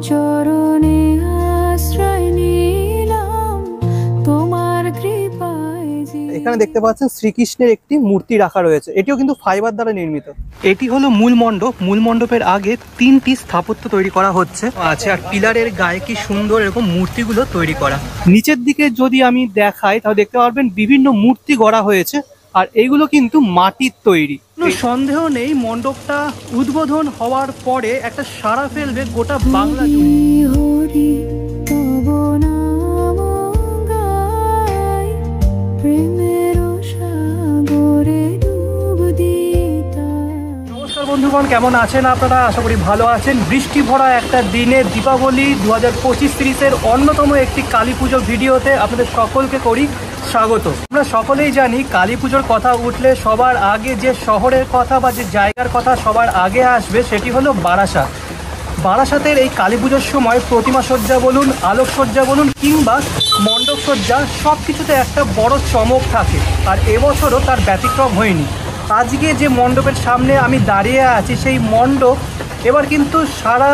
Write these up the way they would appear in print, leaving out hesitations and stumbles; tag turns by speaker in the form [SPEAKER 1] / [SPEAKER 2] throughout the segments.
[SPEAKER 1] চরণে আশ্রয় নিলাম তোমার কৃপায়।
[SPEAKER 2] এখানে দেখতে পাচ্ছেন শ্রীকৃষ্ণের একটি মূর্তি রাখা রয়েছে, এটিও কিন্তু ফাইবার দ্বারা নির্মিত। এটি হলো মূল মণ্ডপ। মূল মণ্ডপের আগে 3টি স্থাপত্য তৈরি করা হচ্ছে আছে, আর পিলারের গায়ে কি সুন্দর এরকম মূর্তিগুলো তৈরি করা। নিচের দিকে যদি আমি দেখাই তাহলে দেখতে পারবেন বিভিন্ন মূর্তি গড়া হয়েছে, আর এইগুলো কিন্তু মাটির তৈরি। কোনো সন্দেহ নেই মণ্ডপটা উদ্বোধন হওয়ার পরে একটা সাড়া ফেলবে গোটা বাংলা জুড়ে। বন্ধুগণ কেমন আছেন আপনারা? আশা করি ভালো আছেন। বৃষ্টি ভরা একটা দিনে দীপাবলি 2025 সিরিজের অন্যতম একটি কালী পুজো ভিডিওতে আপনাদের সকলকে করি স্বাগত। আমরা সকলেই জানি কালী পুজোর কথা উঠলে সবার আগে যে শহরের কথা বা যে জায়গার কথা সবার আগে আসবে সেটি হলো বারাসাত। বারাসাতের এই কালী পুজোর সময় প্রতিমা সজ্জা বলুন, আলোকসজ্জা বলুন কিংবা মণ্ডপ সজ্জা, সব কিছুতে একটা বড় চমক থাকে, আর এবছরও তার ব্যতিক্রম হয়নি। আজকে যে মণ্ডপের সামনে আমি দাঁড়িয়ে আছি সেই মণ্ডপ এবার কিন্তু সারা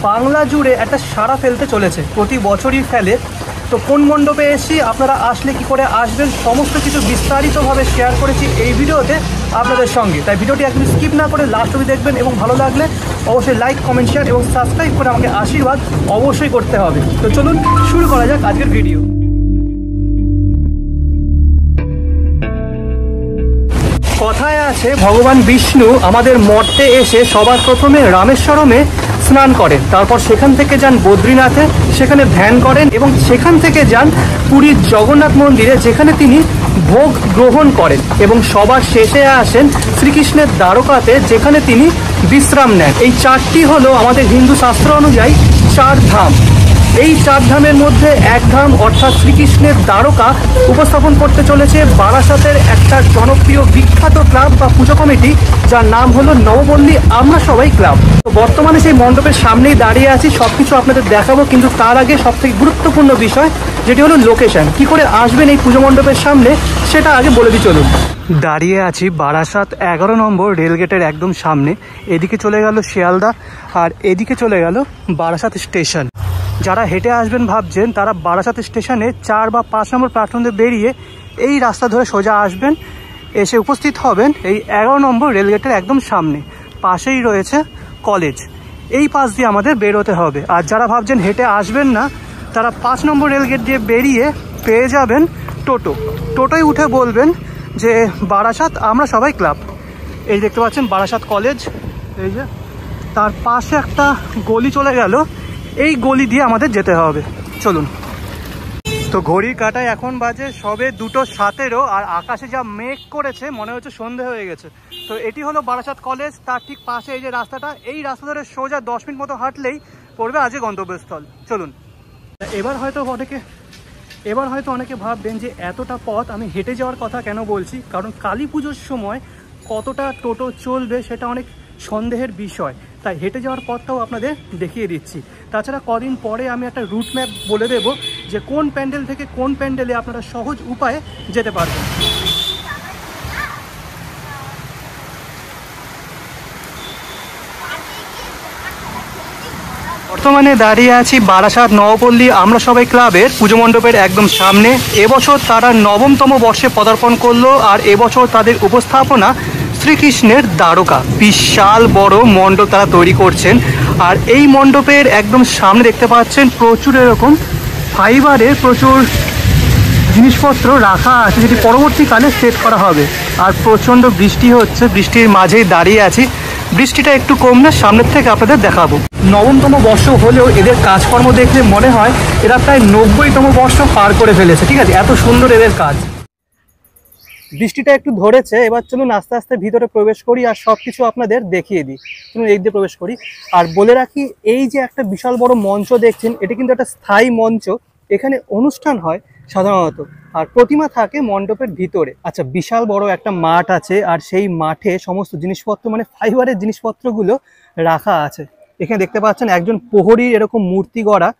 [SPEAKER 2] বাংলা জুড়ে একটা সাড়া ফেলতে চলেছে, প্রতি বছরই ফেলে। তো কোন মণ্ডপে এসি, আপনারা আসলে কি করে আসবেন, সমস্ত কিছু বিস্তারিতভাবে শেয়ার করেছি এই ভিডিওতে আপনাদের সঙ্গে। তাই ভিডিওটি একদম স্কিপ না করে লাস্ট অবধি দেখবেন, এবং ভালো লাগলে অবশ্যই লাইক, কমেন্ট, শেয়ার এবং সাবস্ক্রাইব করে আমাকে আশীর্বাদ অবশ্যই করতে হবে। তো চলুন শুরু করা যাক আজকের ভিডিও। কথায় আছে ভগবান বিষ্ণু আমাদের মর্তে এসে সবার প্রথমে রামেশ্বরমে স্নান করেন, তারপর সেখান থেকে যান বদ্রীনাথে, সেখানে ধ্যান করেন, এবং সেখান থেকে যান পুরীর জগন্নাথ মন্দিরে, যেখানে তিনি ভোগ গ্রহণ করেন, এবং সবার শেষে আসেন শ্রীকৃষ্ণের দ্বারকাতে, যেখানে তিনি বিশ্রাম নেন। এই চারটি হলো আমাদের হিন্দু শাস্ত্র অনুযায়ী 4 ধাম। এই 4 ধামের মধ্যে এক ধাম অর্থাৎ শ্রীকৃষ্ণের দ্বারকা উপস্থাপন করতে চলেছে বারাসাতের একটা জনপ্রিয় বিখ্যাত ক্লাব বা পুজো কমিটি, যার নাম হলো নবপল্লী আমরা সবাই ক্লাব। তো বর্তমানে সেই মণ্ডপের সামনেই দাঁড়িয়ে আছি, সবকিছু আপনাদের দেখাবো, কিন্তু তার আগে সবথেকে গুরুত্বপূর্ণ বিষয় যেটি হলো লোকেশন। কি করে আসবেন এই পুজো মণ্ডপের সামনে সেটা আগে বলে দিই চলুন। দাঁড়িয়ে আছি বারাসাত 11 নম্বর রেলগেটের একদম সামনে। এদিকে চলে গেল শিয়ালদা, আর এদিকে চলে গেল বারাসাত স্টেশন। যারা হেঁটে আসবেন ভাবছেন, তারা বারাসাত স্টেশনে 4 বা 5 নম্বর প্ল্যাটফর্ম দিয়ে বেরিয়ে এই রাস্তা ধরে সোজা আসবেন, এসে উপস্থিত হবেন এই 11 নম্বর রেলগেটের একদম সামনে। পাশেই রয়েছে কলেজ, এই পাশ দিয়ে আমাদের বেরোতে হবে। আর যারা ভাবছেন হেঁটে আসবেন না, তারা 5 নম্বর রেলগেট দিয়ে বেরিয়ে পেয়ে যাবেন টোটো। টোটোয় উঠে বলবেন যে বারাসাত আমরা সবাই ক্লাব। এই দেখতে পাচ্ছেন বারাসাত কলেজ, এই যে তার পাশে একটা গলি চলে গেল, এই গলি দিয়ে আমাদের যেতে হবে। চলুন। তো ঘড়ির কাঁটায় এখন বাজে সবে 2:17, আর আকাশে যা মেঘ করেছে মনে হচ্ছে সন্ধে হয়ে গেছে। তো এটি হলো বারাসাত কলেজ, তার ঠিক পাশে এই যে রাস্তাটা, এই রাস্তা ধরে সোজা 10 মিনিট মতো হাঁটলেই পড়বে আজকে গন্তব্যস্থল। চলুন। এবার হয়তো অনেকে ভাববেন যে এতটা পথ আমি হেঁটে যাওয়ার কথা কেন বলছি, কারণ কালী পুজোর সময় কতটা টোটো চলবে সেটা অনেক সন্দেহের বিষয়, তাই হেঁটে যাওয়ার পথটাও আপনাদের দেখিয়ে দিচ্ছি। তাছাড়া কদিন পরে আমি একটা রুট ম্যাপ বলে দেব যে কোন প্যান্ডেল থেকে কোন প্যান্ডেলে আপনারা সহজ উপায়ে যেতে পারবেন। বর্তমানে দাঁড়িয়ে আছি বারাসাত নবপল্লী আমরা সবাই ক্লাবের পুজো মণ্ডপের একদম সামনে। এবছর তারা 9তম বর্ষে পদার্পণ করলো, আর এবছর তাদের উপস্থাপনা শ্রীকৃষ্ণের দ্বারকা। বিশাল বড় মণ্ডপ তারা তৈরি করছেন, আর এই মণ্ডপের একদম সামনে দেখতে পাচ্ছেন প্রচুর এরকম ফাইবারের প্রচুর জিনিসপত্র রাখা আছে, যেটি পরবর্তীকালে সেট করা হবে। আর প্রচণ্ড বৃষ্টি হচ্ছে, বৃষ্টির মাঝেই দাঁড়িয়ে আছি। বৃষ্টিটা একটু কমলে সামনের থেকে আপনাদের দেখাবো। 9তম বর্ষ হলেও এদের কাজকর্ম দেখলে মনে হয় এরা প্রায় 90তম বর্ষ পার করে ফেলেছে। ঠিক আছে, এত সুন্দর এদের কাজ। বৃষ্টিটা একটু ধরেছে, এবার চলুন আস্তে আস্তে ভিতরে প্রবেশ করি আর সব কিছু আপনাদের দেখিয়ে দিই। চলুন এই দিয়ে প্রবেশ করি। আর বলে রাখি, এই যে একটা বিশাল বড় মঞ্চ দেখছেন, এটি কিন্তু একটা স্থায়ী মঞ্চ। এখানে অনুষ্ঠান হয় সাধারণত, আর প্রতিমা থাকে মণ্ডপের ভিতরে। আচ্ছা, বিশাল বড় একটা মাঠ আছে, আর সেই মাঠে সমস্ত জিনিসপত্র মানে ফাইবারের জিনিসপত্রগুলো রাখা আছে। এখানে দেখতে পাচ্ছেন একজন প্রহরীর এরকম মূর্তি গড়া,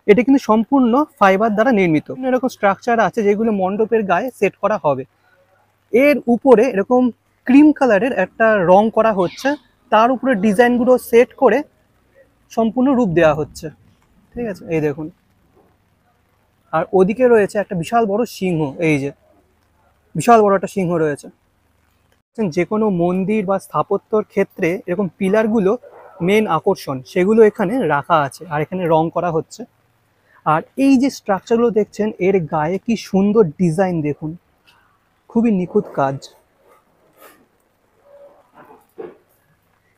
[SPEAKER 2] এটি কিন্তু সম্পূর্ণ ফাইবার দ্বারা নির্মিত। এরকম স্ট্রাকচার আছে যেগুলো মণ্ডপের গায়ে সেট করা হবে। এর উপরে এরকম ক্রিম কালারের একটা রং করা হচ্ছে, তার উপরে ডিজাইনগুলো সেট করে সম্পূর্ণ রূপ দেওয়া হচ্ছে। ঠিক আছে, এই দেখুন। আর ওদিকে রয়েছে একটা বিশাল বড় সিংহ, এই যে বিশাল বড় একটা সিংহ রয়েছে। যে কোনো মন্দির বা স্থাপত্যর ক্ষেত্রে এরকম পিলারগুলো মেন আকর্ষণ, সেগুলো এখানে রাখা আছে আর এখানে রং করা হচ্ছে। আর এই যে স্ট্রাকচারগুলো দেখছেন এর গায়ে কি সুন্দর ডিজাইন দেখুন, খুবই নিখুঁত কাজ।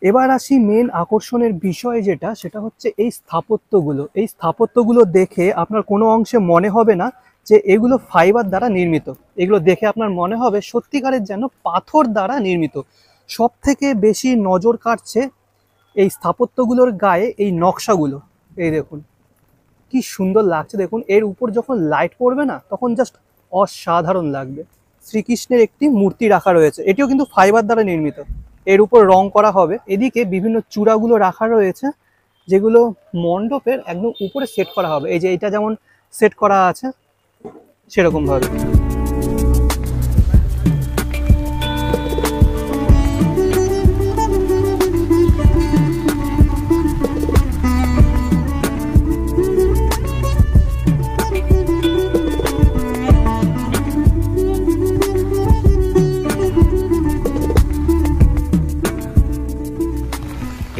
[SPEAKER 2] এবার আসি মেন আকর্ষণের বিষয় যেটা, সেটা হচ্ছে এই স্থাপত্যগুলো। এই স্থাপত্যগুলো দেখে আপনার কোনো অংশে মনে হবে না যে এগুলো ফাইবার দ্বারা নির্মিত, এগুলো দেখে আপনার মনে হবে সত্যিকারের যেন পাথর দ্বারা নির্মিত। সব থেকে বেশি নজর কাটছে এই স্থাপত্যগুলোর গায়ে এই নকশাগুলো, এই দেখুন কি সুন্দর লাগছে। দেখুন এর উপর যখন লাইট পড়বে না তখন জাস্ট অসাধারণ লাগবে। শ্রীকৃষ্ণের একটি মূর্তি রাখা রয়েছে, এটিও কিন্তু ফাইবার দ্বারা নির্মিত, এর উপর রং করা হবে। এদিকে বিভিন্ন চূড়াগুলো রাখা রয়েছে যেগুলো মণ্ডপের একদম উপরে সেট করা হবে, এই যে এটা যেমন সেট করা আছে সেরকম ভাবে।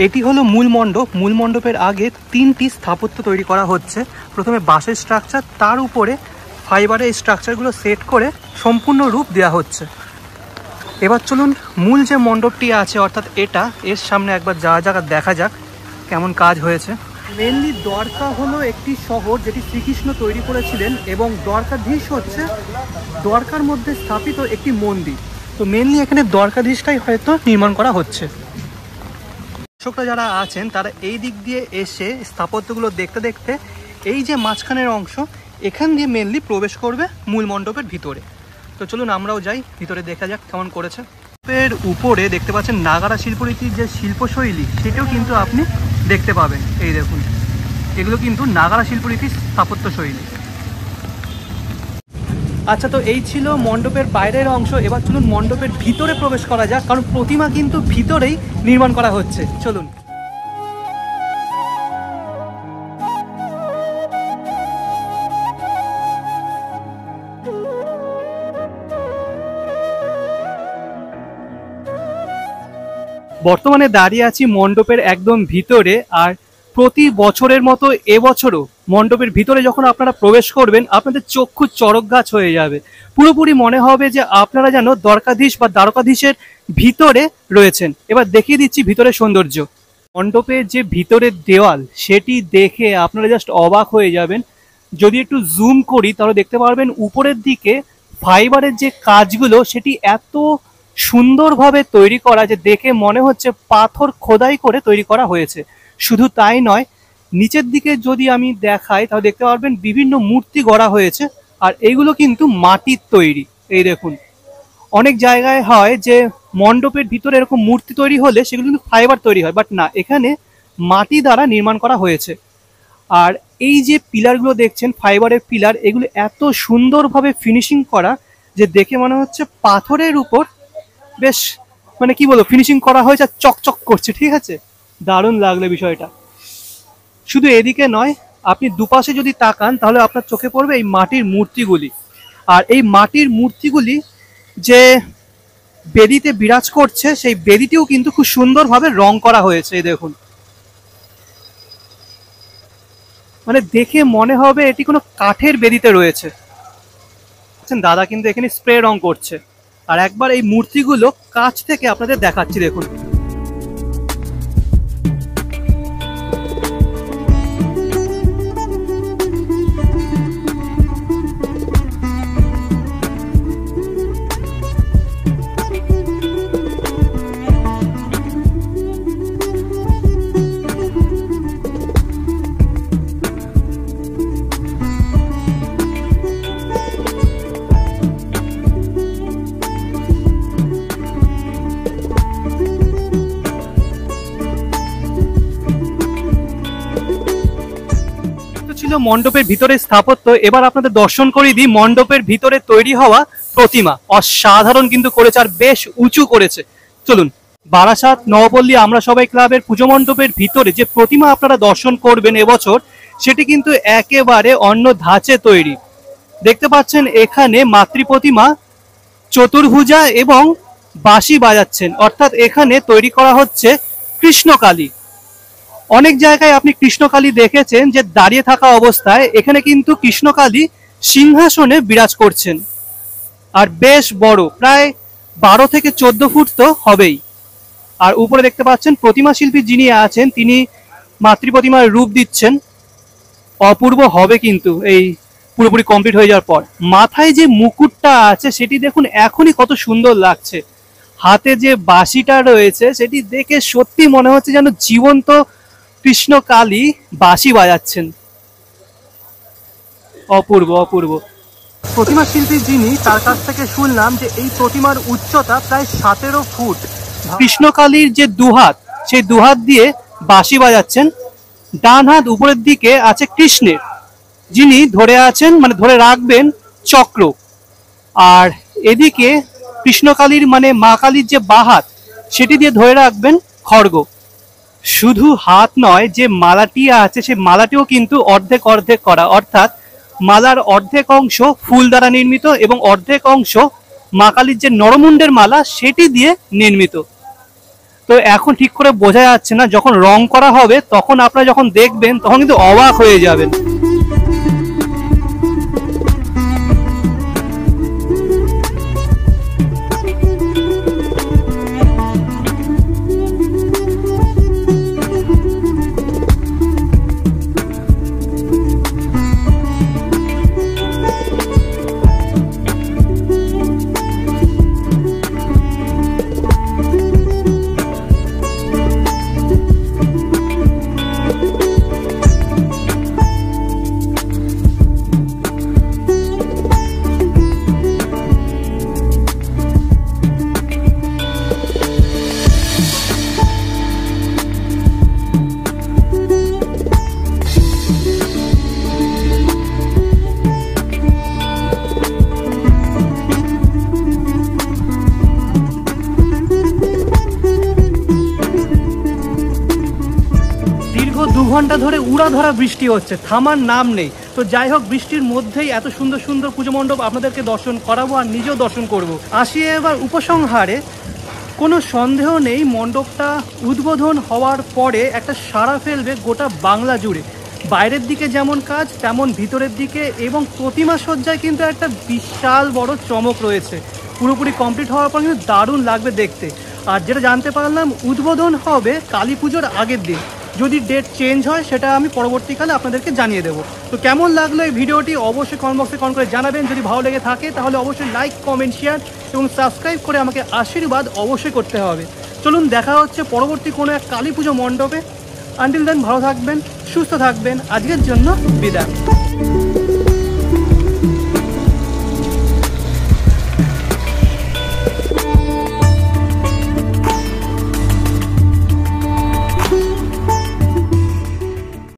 [SPEAKER 2] এটি হলো মূল মণ্ডপ। মূল মণ্ডপের আগে তিনটি স্থাপত্য তৈরি করা হচ্ছে। প্রথমে বাঁশের স্ট্রাকচার, তার উপরে ফাইবারের স্ট্রাকচারগুলো সেট করে সম্পূর্ণ রূপ দেওয়া হচ্ছে। এবার চলুন মূল যে মণ্ডপটি আছে অর্থাৎ এটা, এর সামনে একবার জায়গা দেখা যাক কেমন কাজ হয়েছে। মেনলি দ্বারকা হলো একটি শহর যেটি শ্রীকৃষ্ণ তৈরি করেছিলেন এবং দ্বারকাধীশ হচ্ছে দ্বারকার মধ্যে স্থাপিত একটি মন্দির। তো মেনলি এখানে দ্বারকাধীশটাই হয়তো নির্মাণ করা হচ্ছে। দর্শকরা যারা আছেন তারা এই দিক দিয়ে এসে স্থাপত্যগুলো দেখতে দেখতে এই যে মাঝখানের অংশ, এখান দিয়ে মেনলি প্রবেশ করবে মূল মণ্ডপের ভিতরে। তো চলুন আমরাও যাই, ভিতরে দেখা যাক কেমন করেছে। এর উপরে দেখতে পাচ্ছেন নাগারা শিল্পরীতির যে শিল্পশৈলী সেটাও কিন্তু আপনি দেখতে পাবেন। এই দেখুন এগুলো কিন্তু নাগারা শিল্পরীতির স্থাপত্য শৈলী। আচ্ছা, তো এই ছিল মণ্ডপের বাইরের অংশ। এবার চলুন মণ্ডপের ভিতরে প্রবেশ করা যাক, কারণ প্রতিমা কিন্তু ভিতরেই নির্মাণ করা হচ্ছে। চলুন। বর্তমানে দাঁড়িয়ে আছি মণ্ডপের একদম ভিতরে, আর প্রতি বছরের মতো এবছরও মণ্ডপের ভিতরে যখন আপনারা প্রবেশ করবেন আপনাদের চক্ষু চড়ক গাছ হয়ে যাবে। পুরোপুরি মনে হবে যে আপনারা যেন দ্বারকাধীশ বা দ্বারকাধীশের ভিতরে রয়েছেন। এবার দেখিয়ে দিচ্ছি ভিতরের সৌন্দর্য। মণ্ডপের যে ভিতরের দেওয়াল সেটি দেখে আপনারা জাস্ট অবাক হয়ে যাবেন। যদি একটু জুম করি তাহলে দেখতে পারবেন উপরের দিকে ফাইবারের যে কাজগুলো সেটি এত সুন্দরভাবে তৈরি করা যে দেখে মনে হচ্ছে পাথর খোদাই করে তৈরি করা হয়েছে। শুধু তাই নয়, নিচের দিকে যদি আমি দেখাই তাহলে দেখতে পারবেন বিভিন্ন মূর্তি গড়া হয়েছে, আর এইগুলো কিন্তু মাটির তৈরি। এই দেখুন অনেক জায়গায় হয় যে মণ্ডপের ভিতরে এরকম মূর্তি তৈরি হলে সেগুলো কিন্তু ফাইবার তৈরি হয়, বাট না, এখানে মাটি দ্বারা নির্মাণ করা হয়েছে। আর এই যে পিলারগুলো দেখছেন ফাইবারের পিলার, এগুলো এত সুন্দরভাবে ফিনিশিং করা যে দেখে মনে হচ্ছে পাথরের উপর বেশ মানে কি বলবো ফিনিশিং করা হয়েছে আর চকচক করছে। ঠিক আছে, দারুণ লাগলো বিষয়টা। শুধু এদিকে নয়, আপনি দুপাশে যদি তাকান তাহলে আপনার চোখে পড়বে এই মাটির মূর্তিগুলি। আর এই মাটির মূর্তিগুলি যে বেদিতে বিরাজ করছে সেই বেদিটিও কিন্তু খুব সুন্দরভাবে রং করা হয়েছে। এই দেখুন, মানে দেখে মনে হবে এটি কোনো কাঠের বেদিতে রয়েছে। দাদা কিন্তু এখানে স্প্রে রং করছে। আর একবার এই মূর্তিগুলো কাছ থেকে আপনাদের দেখাচ্ছি, দেখুন। মণ্ডপের ভিতরে স্থাপত্য। এবার আপনাদের দর্শন করিয়ে দিই মণ্ডপের ভিতরে তৈরি হওয়া প্রতিমা। অসাধারণ কিন্তু করেছে আর বেশ উঁচু করেছে। চলুন। বারাসাত নবপল্লী আমরা সবাই ক্লাবের পুজো মণ্ডপের ভিতরে যে প্রতিমা আপনারা দর্শন করবেন এবছর, সেটি কিন্তু একেবারে অন্য ধাঁচে তৈরি। দেখতে পাচ্ছেন এখানে মাতৃ প্রতিমা চতুর্ভুজা এবং বাঁশি বাজাচ্ছেন, অর্থাৎ এখানে তৈরি করা হচ্ছে কৃষ্ণকালী। অনেক জায়গায় আপনি কৃষ্ণকালী দেখেছেন যে দাঁড়িয়ে থাকা অবস্থায়, এখানে কিন্তু কৃষ্ণকালী সিংহাসনে বিরাজ করছেন, আর বেশ বড়, প্রায় 12 থেকে 14 ফুট তো হবেই। আর উপরে দেখতে পাচ্ছেন প্রতিমা শিল্পী যিনি আছেন তিনি মাতৃ প্রতিমার রূপ দিচ্ছেন। অপূর্ব হবে কিন্তু এই পুরোপুরি কমপ্লিট হয়ে যাওয়ার পর। মাথায় যে মুকুটটা আছে সেটি দেখুন এখনই কত সুন্দর লাগছে, হাতে যে বাঁশিটা রয়েছে সেটি দেখে সত্যি মনে হচ্ছে যেন জীবন্ত কৃষ্ণকালী বাঁশি বাজাচ্ছেন। অপূর্ব অপূর্ব। প্রতিমা শিল্পী যিনি, তার কাছ থেকে শুনলাম যে এই প্রতিমার উচ্চতা প্রায় 17 ফুট। কৃষ্ণকালীর যে দুহাত, সেই দুহাত দিয়ে বাঁশি বাজাচ্ছেন। ডান হাত উপরের দিকে আছে কৃষ্ণের, যিনি ধরে আছেন, মানে ধরে রাখবেন চক্র। আর এদিকে কৃষ্ণকালীর মানে মা কালীর যে বাঁ হাত, সেটি দিয়ে ধরে রাখবেন খড়গ। শুধু হাত নয়, যে মালাটি আছে সেই মালাটিও কিন্তু অর্ধেক অর্ধেক করা, অর্থাৎ মালার অর্ধেক অংশ ফুল দ্বারা নির্মিত এবং অর্ধেক অংশ মা কালীর যে নরমুণ্ডের মালা সেটি দিয়ে নির্মিত। তো এখন ঠিক করে বোঝা যাচ্ছে না, যখন রং করা হবে তখন আপনারা যখন দেখবেন তখন কিন্তু অবাক হয়ে যাবেন। দীর্ঘ 2 ঘন্টা ধরে উড়াধরা বৃষ্টি হচ্ছে, থামার নাম নেই। তো যাই হোক, বৃষ্টির মধ্যেই এত সুন্দর সুন্দর পুজো মণ্ডপ আপনাদেরকে দর্শন করাবো আর নিজেও দর্শন করব। আসি এবার উপসংহারে। কোনো সন্দেহ নেই, মণ্ডপটা উদ্বোধন হওয়ার পরে একটা সাড়া ফেলবে গোটা বাংলা জুড়ে। বাইরের দিকে যেমন কাজ, তেমন ভিতরের দিকে এবং প্রতিমা সজ্জায় কিন্তু একটা বিশাল বড় চমক রয়েছে। পুরোপুরি কমপ্লিট হওয়ার পর কিন্তু দারুণ লাগবে দেখতে। আর যেটা জানতে পারলাম, উদ্বোধন হবে কালী পুজোর আগের দিন। যদি ডেট চেঞ্জ হয় সেটা আমি পরবর্তীকালে আপনাদেরকে জানিয়ে দেবো। তো কেমন লাগলো এই ভিডিওটি অবশ্যই কমেন্ট বক্সে কমেন্ট করে জানাবেন। যদি ভালো লেগে থাকে তাহলে অবশ্যই লাইক, কমেন্ট, শেয়ার এবং সাবস্ক্রাইব করে আমাকে আশীর্বাদ অবশ্যই করতে হবে। চলুন, দেখা হচ্ছে পরবর্তী কোনো এক কালী পুজো মণ্ডপে। আনটিল দেন ভালো থাকবেন, সুস্থ থাকবেন। আজকের জন্য বিদায়।